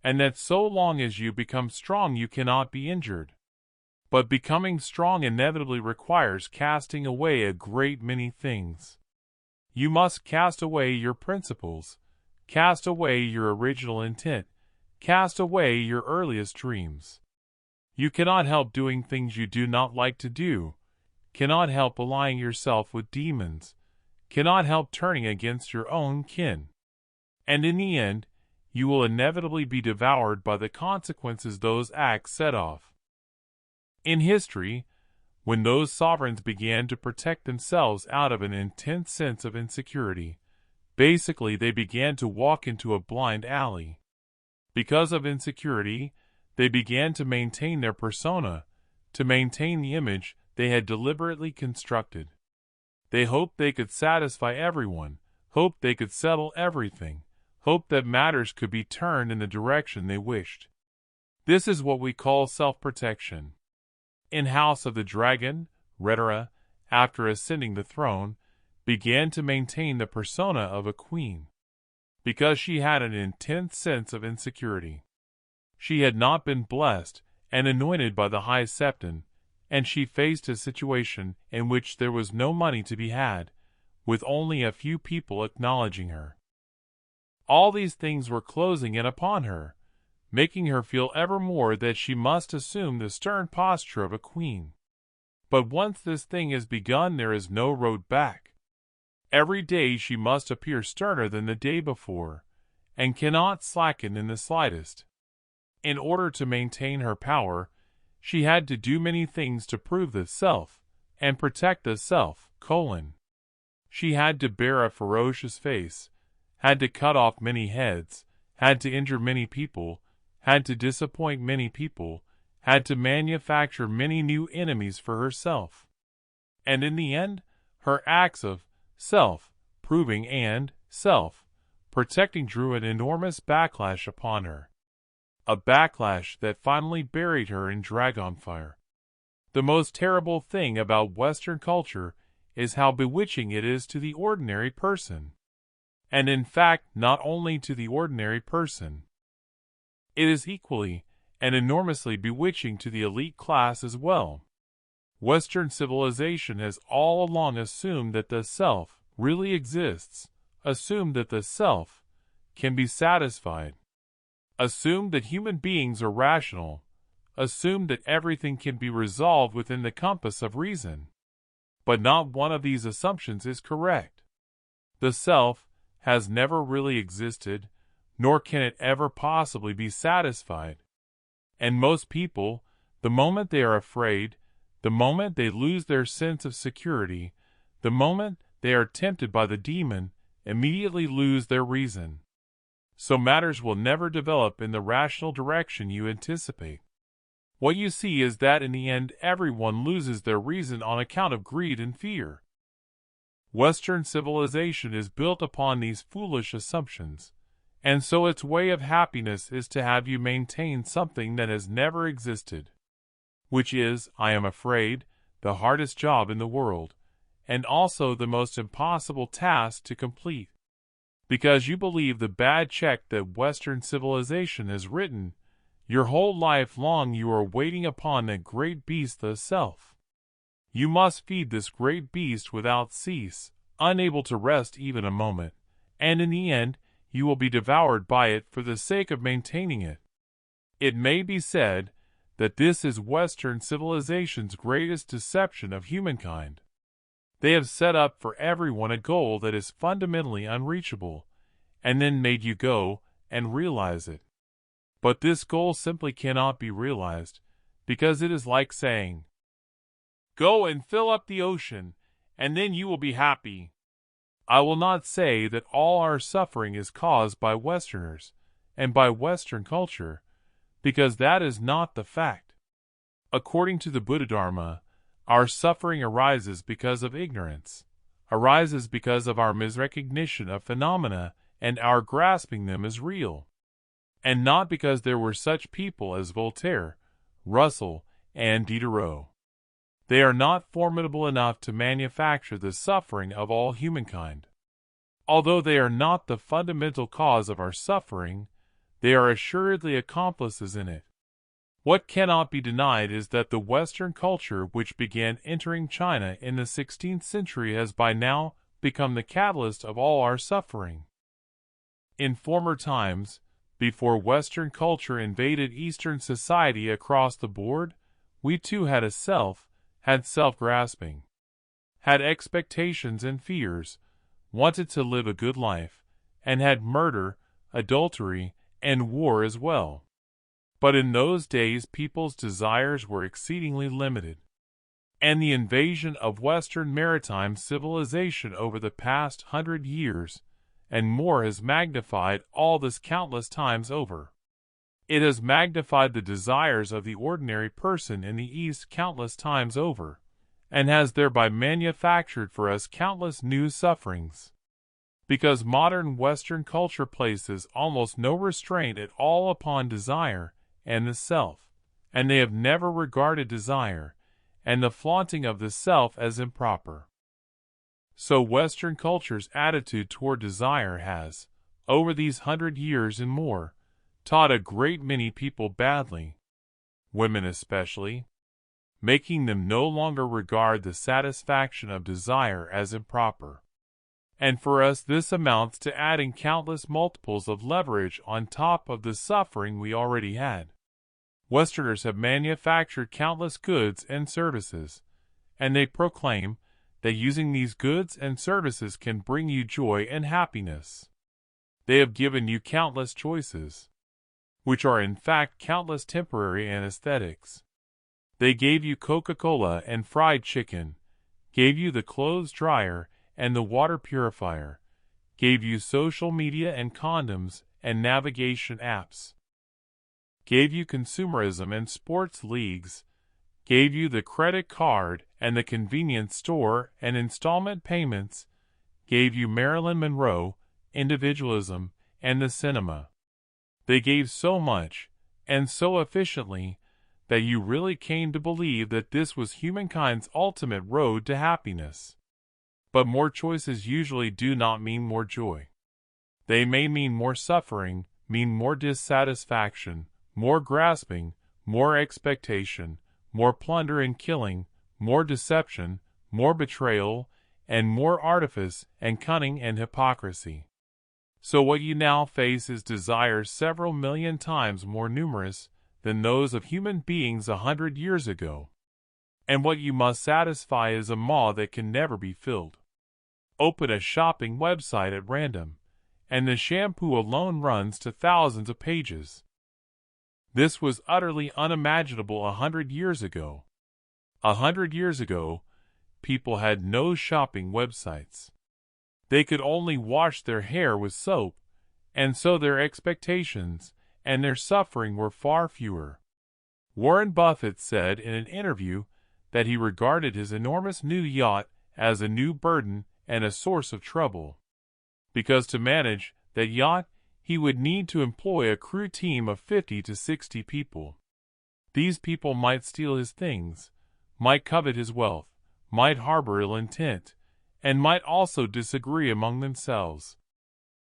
and that so long as you become strong you cannot be injured. But becoming strong inevitably requires casting away a great many things. You must cast away your principles, cast away your original intent, cast away your earliest dreams. You cannot help doing things you do not like to do, cannot help allying yourself with demons, cannot help turning against your own kin. And in the end, you will inevitably be devoured by the consequences those acts set off. In history, when those sovereigns began to protect themselves out of an intense sense of insecurity, basically they began to walk into a blind alley. Because of insecurity, they began to maintain their persona, to maintain the image they had deliberately constructed. They hoped they could satisfy everyone, hoped they could settle everything, hoped that matters could be turned in the direction they wished. This is what we call self-protection. In House of the Dragon, Rhaenyra, after ascending the throne, began to maintain the persona of a queen, because she had an intense sense of insecurity. She had not been blessed and anointed by the High Septon, and she faced a situation in which there was no money to be had, with only a few people acknowledging her. All these things were closing in upon her, making her feel ever more that she must assume the stern posture of a queen. But once this thing has begun, there is no road back. Every day she must appear sterner than the day before, and cannot slacken in the slightest. In order to maintain her power, she had to do many things to prove the self and protect the self, She had to bear a ferocious face, had to cut off many heads, had to injure many people, had to disappoint many people, had to manufacture many new enemies for herself. And in the end, her acts of self-proving and self-protecting drew an enormous backlash upon her. A backlash that finally buried her in Dragonfire. The most terrible thing about Western culture is how bewitching it is to the ordinary person. And in fact, not only to the ordinary person. It is equally and enormously bewitching to the elite class as well. Western civilization has all along assumed that the self really exists, assumed that the self can be satisfied, assumed that human beings are rational, assumed that everything can be resolved within the compass of reason. But not one of these assumptions is correct. The self has never really existed, nor can it ever possibly be satisfied. And most people, the moment they are afraid, the moment they lose their sense of security, the moment they are tempted by the demon, immediately lose their reason. So matters will never develop in the rational direction you anticipate. What you see is that in the end everyone loses their reason on account of greed and fear. Western civilization is built upon these foolish assumptions, and so its way of happiness is to have you maintain something that has never existed, which is, I am afraid, the hardest job in the world, and also the most impossible task to complete. Because you believe the bad check that Western civilization has written, your whole life long you are waiting upon that great beast the self. You must feed this great beast without cease, unable to rest even a moment, and in the end you will be devoured by it for the sake of maintaining it. It may be said that this is Western civilization's greatest deception of humankind. They have set up for everyone a goal that is fundamentally unreachable, and then made you go and realize it. But this goal simply cannot be realized, because it is like saying, "Go and fill up the ocean, and then you will be happy." I will not say that all our suffering is caused by Westerners and by Western culture, because that is not the fact. According to the Buddha-dharma, our suffering arises because of ignorance, arises because of our misrecognition of phenomena and our grasping them as real, and not because there were such people as Voltaire, Russell, and Diderot. They are not formidable enough to manufacture the suffering of all humankind. Although they are not the fundamental cause of our suffering, they are assuredly accomplices in it. What cannot be denied is that the Western culture which began entering China in the 16th century has by now become the catalyst of all our suffering. In former times, before Western culture invaded Eastern society across the board, we too had a self, had self-grasping, had expectations and fears, wanted to live a good life, and had murder, adultery, and war as well. But in those days people's desires were exceedingly limited, and the invasion of Western maritime civilization over the past 100 years and more has magnified all this countless times over. It has magnified the desires of the ordinary person in the East countless times over, and has thereby manufactured for us countless new sufferings. Because modern Western culture places almost no restraint at all upon desire and the self, and they have never regarded desire and the flaunting of the self as improper. So Western culture's attitude toward desire has, over these 100 years and more, taught a great many people badly, women especially, making them no longer regard the satisfaction of desire as improper. And for us this amounts to adding countless multiples of leverage on top of the suffering we already had. Westerners have manufactured countless goods and services, and they proclaim that using these goods and services can bring you joy and happiness. They have given you countless choices, which are in fact countless temporary anesthetics. They gave you Coca-Cola and fried chicken, gave you the clothes dryer and the water purifier, gave you social media and condoms and navigation apps, gave you consumerism and sports leagues, gave you the credit card and the convenience store and installment payments, gave you Marilyn Monroe, individualism, and the cinema. They gave so much, and so efficiently, that you really came to believe that this was humankind's ultimate road to happiness. But more choices usually do not mean more joy. They may mean more suffering, mean more dissatisfaction, more grasping, more expectation, more plunder and killing, more deception, more betrayal, and more artifice and cunning and hypocrisy. So what you now face is desires several million times more numerous than those of human beings 100 years ago. And what you must satisfy is a maw that can never be filled. Open a shopping website at random, and the shampoo alone runs to thousands of pages. This was utterly unimaginable 100 years ago. 100 years ago, people had no shopping websites. They could only wash their hair with soap, and so their expectations and their suffering were far fewer. Warren Buffett said in an interview that he regarded his enormous new yacht as a new burden and a source of trouble, because to manage that yacht, he would need to employ a crew team of 50 to 60 people. These people might steal his things, might covet his wealth, might harbor ill intent, and might also disagree among themselves.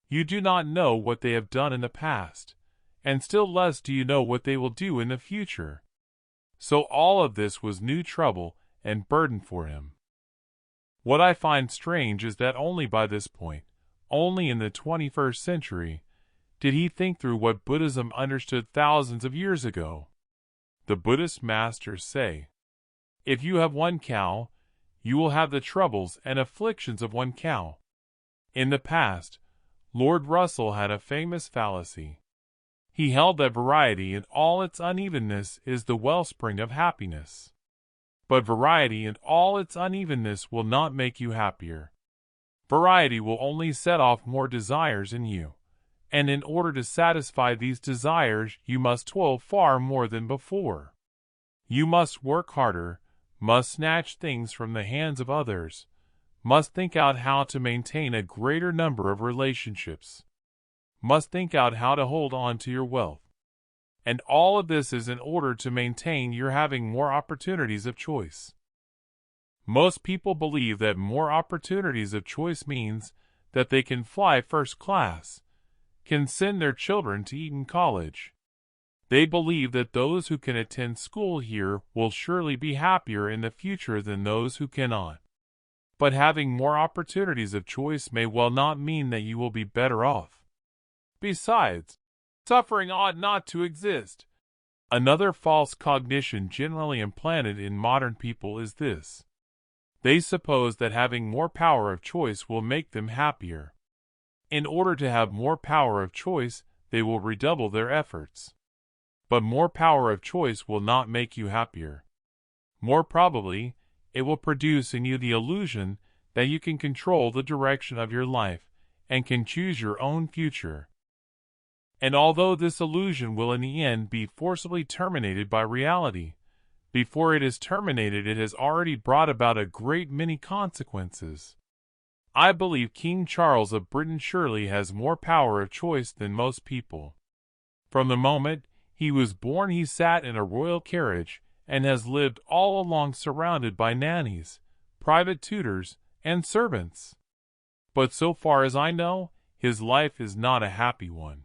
You do not know what they have done in the past, and still less do you know what they will do in the future. So all of this was new trouble and burden for him. What I find strange is that only by this point, only in the 21st century, did he think through what Buddhism understood thousands of years ago. The Buddhist masters say, if you have one cow, you will have the troubles and afflictions of one cow. In the past, Lord Russell had a famous fallacy. He held that variety in all its unevenness is the wellspring of happiness. But variety in all its unevenness will not make you happier. Variety will only set off more desires in you, and in order to satisfy these desires you must toil far more than before. You must work harder, must snatch things from the hands of others, must think out how to maintain a greater number of relationships, must think out how to hold on to your wealth. And all of this is in order to maintain your having more opportunities of choice. Most people believe that more opportunities of choice means that they can fly first class, can send their children to Eton College. They believe that those who can attend school here will surely be happier in the future than those who cannot. But having more opportunities of choice may well not mean that you will be better off. Besides, suffering ought not to exist. Another false cognition generally implanted in modern people is this. They suppose that having more power of choice will make them happier. In order to have more power of choice, they will redouble their efforts. But more power of choice will not make you happier. More probably, it will produce in you the illusion that you can control the direction of your life and can choose your own future. And although this illusion will in the end be forcibly terminated by reality, before it is terminated it has already brought about a great many consequences. I believe King Charles of Britain surely has more power of choice than most people. From the moment he was born he sat in a royal carriage and has lived all along surrounded by nannies, private tutors, and servants. But so far as I know, his life is not a happy one.